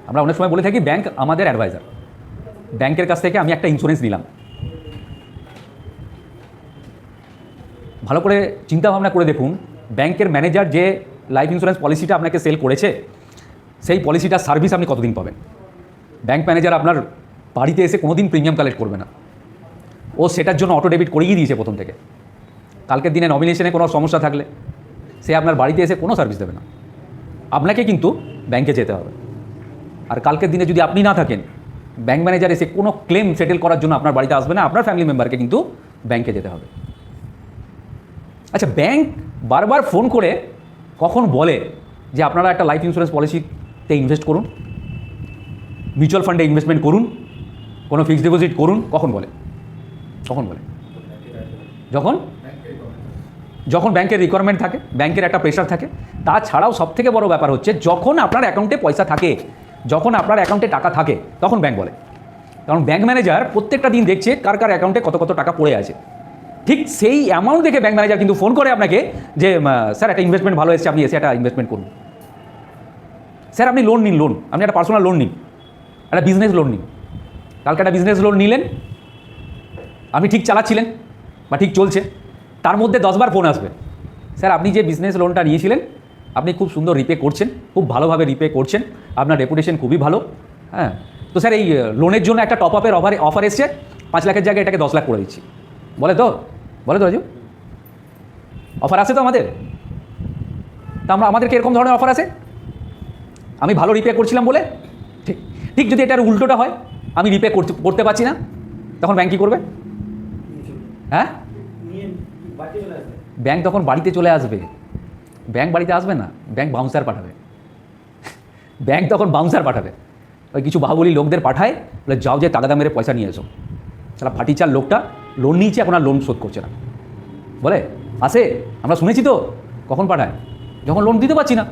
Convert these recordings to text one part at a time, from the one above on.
আমরা অনেক সময় বলে থাকি ব্যাংক আমাদের অ্যাডভাইজার। ব্যাংকের কাছ থেকে আমি একটা ইন্স্যুরেন্স নিলাম, ভালো করে চিন্তা ভাবনা করে দেখুন ব্যাংকের ম্যানেজার যে লাইফ ইন্স্যুরেন্স পলিসিটা আপনাকে সেল করেছে সেই পলিসিটার সার্ভিস আপনি কতদিন পাবেন? ব্যাংক ম্যানেজার আপনার বাড়িতে এসে কোনোদিন প্রিমিয়াম কালেক্ট করবে না, ও সেটার জন্য অটো ডেবিট করিয়ে দিয়েছে প্রথম থেকে। কালকের দিনে নমিনেশনে কোনো সমস্যা থাকলে সে আপনার বাড়িতে এসে কোনো সার্ভিস দেবে না, আপনাকে কিন্তু ব্যাংকে যেতে হবে। আর কালকের দিনে যদি আপনি না থাকেন, ব্যাংক ম্যানেজার এসে কোনো ক্লেম সেটেল করার জন্য আপনার বাড়িতে আসবে না, আপনার ফ্যামিলি মেম্বারকে কিন্তু ব্যাংকে যেতে হবে। আচ্ছা, ব্যাংক বারবার ফোন করে কখন বলে যে আপনারা একটা লাইফ ইন্স্যুরেন্স পলিসিতে ইনভেস্ট করুন, মিউচুয়াল ফান্ডে ইনভেস্টমেন্ট করুন, কোনো ফিক্সড ডিপোজিট করুন? কখন বলে? কখন বলে? যখন যখন ব্যাংকের রিকোয়ারমেন্ট থাকে, ব্যাংকের একটা প্রেশার থাকে। তাছাড়াও সবথেকে বড় ব্যাপার হচ্ছে যখন আপনার অ্যাকাউন্টে পয়সা থাকে, যখন আপনার অ্যাকাউন্টে টাকা থাকে তখন ব্যাংক বলে। কারণ ব্যাংক ম্যানেজার প্রত্যেকটা দিন দেখছে কার কার অ্যাকাউন্টে কত কত টাকা পড়ে আছে। ঠিক সেই অ্যামাউন্ট দেখে ব্যাংক ম্যানেজার কিন্তু ফোন করে আপনাকে যে স্যার একটা ইনভেস্টমেন্ট ভালো এসেছে, আপনি এসে একটা ইনভেস্টমেন্ট করুন। স্যার আপনি লোন নিন, লোন আপনি একটা পার্সোনাল লোন নিন, একটা বিজনেস লোন নিন। কালকে একটা বিজনেস লোন নিলেন, আপনি ঠিক চালাচ্ছিলেন বা ঠিক চলছে, তার মধ্যে 10বার ফোন আসবে, স্যার আপনি যে বিজনেস লোনটা নিয়েছিলেন আপনি খুব সুন্দর রিপে করছেন, খুব ভালোভাবে রিপে করছেন, আপনার রেপুটেশন খুবই ভালো। হ্যাঁ, তো স্যার এই লোনের জন্য একটা টপ আপের অফার এসছে, 5 লাখের জায়গায় এটাকে 10 লাখ করে দিচ্ছি। বলে তো রাজু, অফার আছে তো আমাদের। তা আমাদেরকে এরকম ধরনের অফার আছে, আমি ভালো রিপে করছিলাম বলে। ঠিক ঠিক যদি এটার উল্টোটা হয়, আমি রিপে করতে পারছি না, তখন ব্যাংক কী করবে? হ্যাঁ, ব্যাংক তখন বাড়িতে চলে আসবে। ব্যাংক বাড়িতে আসবে না, ব্যাংক বাউন্সার পাঠাবে। ব্যাংক তখন বাউন্সার পাঠাবে, ওই কিছু বাহুবলী লোকদের পাঠায়, বলে যাও যে তাগাদা মেরে পয়সা নিয়ে এসো। সারা ফাটিচার লোকটা লোন নিয়েছে, এখন আর লোন শোধ করছে না, বলে আসে, আমরা শুনেছি তো। কখন পাঠায়? যখন লোন দিতে পারছি না।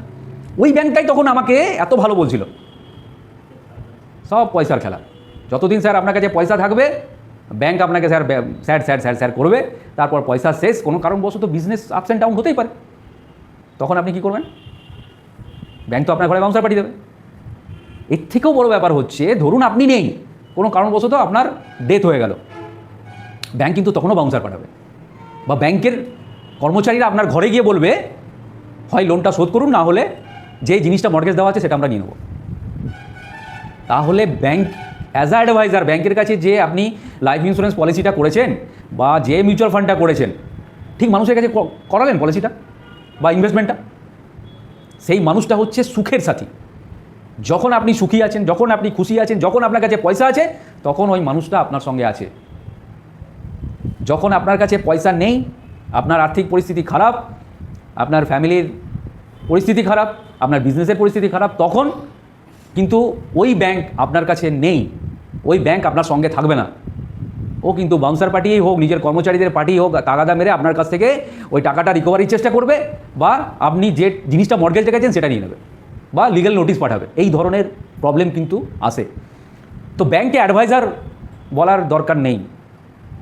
ওই ব্যাংকটাই তখন আমাকে এত ভালো বলছিল। সব পয়সার খেলা। যতদিন স্যার আপনার কাছে পয়সা থাকবে ব্যাংক আপনাকে sir sir sir sir sir করবে, তারপর পয়সা শেষ, কোনো কারণবশত বিজনেস আপস অ্যান্ড ডাউন হতেই পারে, তখন আপনি কী করবেন? ব্যাংক তো আপনার ঘরে বাউন্সার পাঠিয়ে দেবে। এর থেকেও বড় ব্যাপার হচ্ছে, ধরুন আপনি নেই, কোনো কারণবশত আপনার ডেথ হয়ে গেল, ব্যাংক কিন্তু তখনও বাউন্সার পাঠাবে, বা ব্যাংকের কর্মচারীরা আপনার ঘরে গিয়ে বলবে হয় লোনটা শোধ করুন, না হলে যে জিনিসটা মর্টগেজ দেওয়া আছে সেটা আমরা নিয়ে নেব। তাহলে ব্যাংক অ্যাজ আ অ্যাডভাইজার, ব্যাংকের কাছে যে আপনি লাইফ ইন্স্যুরেন্স পলিসিটা করেছেন বা যে মিউচুয়াল ফান্ডটা করেছেন, ঠিক মানুষের কাছে করালেন পলিসিটা বা ইনভেস্টমেন্টটা, সেই মানুষটা হচ্ছে সুখের সাথী। যখন আপনি সুখী আছেন, যখন আপনি খুশি আছেন, যখন আপনার কাছে পয়সা আছে, তখন ওই মানুষটা আপনার সঙ্গে আছে। যখন আপনার কাছে পয়সা নেই, আপনার আর্থিক পরিস্থিতি খারাপ, আপনার ফ্যামিলির পরিস্থিতি খারাপ, আপনার বিজনেসের পরিস্থিতি খারাপ, তখন কিন্তু ওই ব্যাংক আপনার কাছে নেই, ওই ব্যাংক আপনার সঙ্গে থাকবে না। ও কিন্তু বাউন্সার পার্টিই হোক, নিজের কর্মচারীদের পার্টি হোক, তাগাদা মেরে আপনার কাছ থেকে ওই টাকাটা রিকভারির চেষ্টা করবে, বা আপনি যে জিনিসটা মর্টগেজ রেখেছেন সেটা নিয়ে নেবে, বা লিগ্যাল নোটিশ পাঠাবে। এই ধরনের প্রবলেম কিন্তু আসে। তো ব্যাংকে অ্যাডভাইজার বলার দরকার নেই,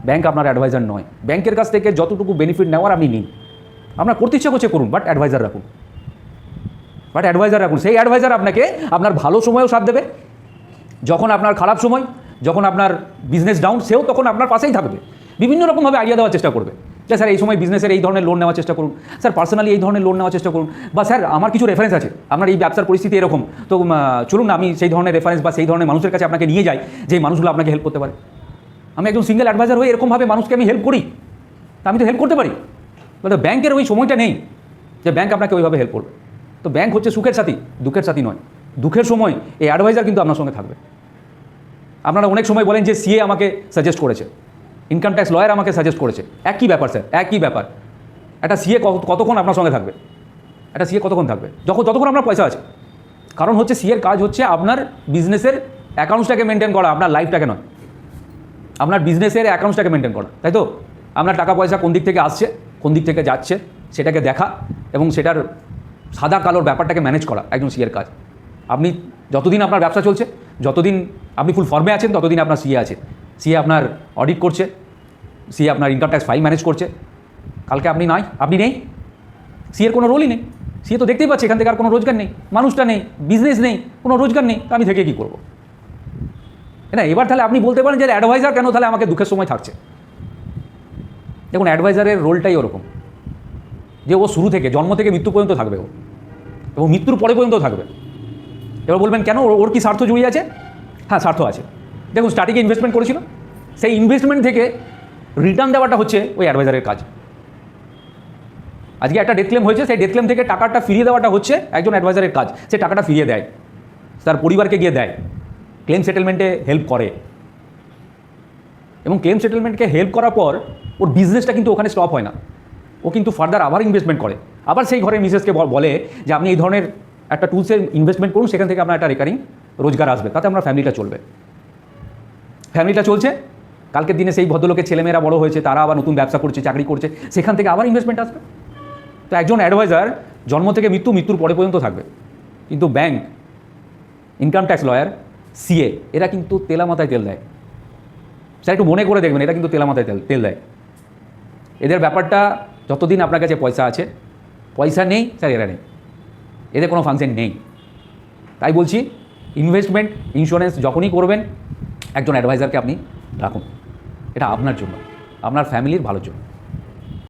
ব্যাংক আপনার অ্যাডভাইজার নয়। ব্যাংকের কাছ থেকে যতটুকু বেনিফিট নেওয়ার আপনি নিন, আপনার করতে ইচ্ছা করছে করুন, বাট অ্যাডভাইজার রাখুন, সেই অ্যাডভাইজার আপনাকে আপনার ভালো সময়েও সাথ দেবে, যখন আপনার খারাপ সময়, যখন আপনার বিজনেস ডাউন, সেও তখন আপনার পাশেই থাকবে, বিভিন্ন রকমভাবে আইডিয়া দেওয়ার চেষ্টা করবে যে স্যার এই সময় বিজনেসের এই ধরনের লোন নেওয়ার চেষ্টা করুন, স্যার পার্সোনালি এই ধরনের লোন নেওয়ার চেষ্টা করুন, বা স্যার আমার কিছু রেফারেন্স আছে, আপনার এই ব্যবসার পরিস্থিতি এরকম, তো চলুন না আমি সেই ধরনের রেফারেন্স বা সেই ধরনের মানুষের কাছে আপনাকে নিয়ে যাই, যে মানুষগুলো আপনাকে হেল্প করতে পারে। আমি একজন সিঙ্গেল অ্যাডভাইজার হয়ে এরকমভাবে মানুষকে আমি হেল্প করি, তা আমি তো হেল্প করতে পারি। বলতে ব্যাংকের ওই সময়টা নেই যে ব্যাংক আপনাকে ওইভাবে হেল্প করবে। তো ব্যাংক হচ্ছে সুখের সাথী, দুঃখের সাথী নয়। দুঃখের সময় এই অ্যাডভাইজার কিন্তু আপনার সঙ্গে থাকবে। আপনারা অনেক সময় বলেন যে সিএ আমাকে সাজেস্ট করেছে, ইনকাম ট্যাক্স লয়ার আমাকে সাজেস্ট করেছে। একই ব্যাপার স্যার, একই ব্যাপার। একটা সিএ কতক্ষণ আপনার সঙ্গে থাকবে? একটা সিএ কতক্ষণ থাকবে? যতক্ষণ আপনার পয়সা আছে। কারণ হচ্ছে সিএর কাজ হচ্ছে আপনার বিজনেসের অ্যাকাউন্টসটাকে মেনটেন করা, আপনার লাইফটাকে নয়, আপনার বিজনেসের অ্যাকাউন্টসটাকে মেনটেন করা, তাই তো? আপনার টাকা পয়সা কোন দিক থেকে আসছে, কোন দিক থেকে যাচ্ছে সেটাকে দেখা, এবং সেটার সাদা কালোর ব্যাপারটাকে ম্যানেজ করা একজন সিএর কাজ। আপনি যতদিন আপনার ব্যবসা চলছে, যতদিন আপনি ফুল ফর্মে আছেন, ততদিন আপনার সিএ আছে। সিএ আপনার অডিট করছে, সিএ আপনার ইনকাম ট্যাক্স ফাইল ম্যানেজ করছে। কালকে আপনি নেই, সিএর কোনো রোলই নেই। সে তো দেখতেই পাচ্ছে এখান থেকে আর কোনো রোজগার নেই, মানুষটা নেই, বিজনেস নেই, কোনো রোজগার নেই, তো আমি থেকে কী করবো? না, এবার তাহলে আপনি বলতে পারেন যে অ্যাডভাইজার কেন তাহলে আমাকে দুঃখের সময় থাকছে। দেখুন, অ্যাডভাইজারের রোলটাই ওরকম যে ও শুরু থেকে জন্ম থেকে মৃত্যু পর্যন্ত থাকবে, ও এবং মৃত্যুর পরে পর্যন্ত থাকবে। এবার বলবেন কেন, ওর কি স্বার্থ জড়িয়ে আছে? হ্যাঁ, স্বার্থ আছে। দেখুন, স্টার্টিংয়ে ইনভেস্টমেন্ট করেছিল, সেই ইনভেস্টমেন্ট থেকে রিটার্ন দেওয়াটা হচ্ছে ওই অ্যাডভাইজারের কাজ। আজকে একটা ডেথ ক্লেম হয়েছে, সেই ডেথ ক্লেম থেকে টাকাটা ফিরিয়ে দেওয়াটা হচ্ছে একজন অ্যাডভাইজারের কাজ। সে টাকাটা ফিরিয়ে দেয়, তার পরিবারকে গিয়ে দেয়, ক্লেম সেটেলমেন্টে হেল্প করে, এবং ক্লেম সেটেলমেন্টকে হেল্প করার পর ওর বিজনেসটা কিন্তু ওখানে স্টপ হয় না, ও কিন্তু ফার্দার আবার ইনভেস্টমেন্ট করে, আবার সেই ঘরের মিসেসকে বলে যে আপনি এই ধরনের একটা টুলসে ইনভেস্টমেন্ট করুন, সেখান থেকে আপনার একটা রেকারিং রোজগার আসবে, তাতে আপনার ফ্যামিলিটা চলবে। ফ্যামিলিটা চলছে, কালকের দিনে সেই ভদ্রলোকের ছেলেমেয়েরা বড় হয়েছে, তারা আবার নতুন ব্যবসা করছে, চাকরি করছে, সেখান থেকে আবার ইনভেস্টমেন্ট আসবে। তো একজন অ্যাডভাইজার জন্ম থেকে মৃত্যুর পরে পর্যন্ত থাকবে। কিন্তু bank, income tax lawyer, CA, এরা কিন্তু তেলা মাথায় তেল দেয়। স্যার একটু মনে করে দেখবেন, এটা কিন্তু তেলা মাথায় তেল দেয়। এদের ব্যাপারটা যতদিন আপনার কাছে পয়সা আছে, পয়সা নেই স্যার এরা নেই, এদের কোনো ফাংশন নেই। তাই বলছি, ইনভেস্টমেন্ট ইন্স্যুরেন্স যখনই করবেন একজন অ্যাডভাইজারকে আপনি রাখুন, এটা আপনার জন্য, আপনার ফ্যামিলির ভালোর জন্য।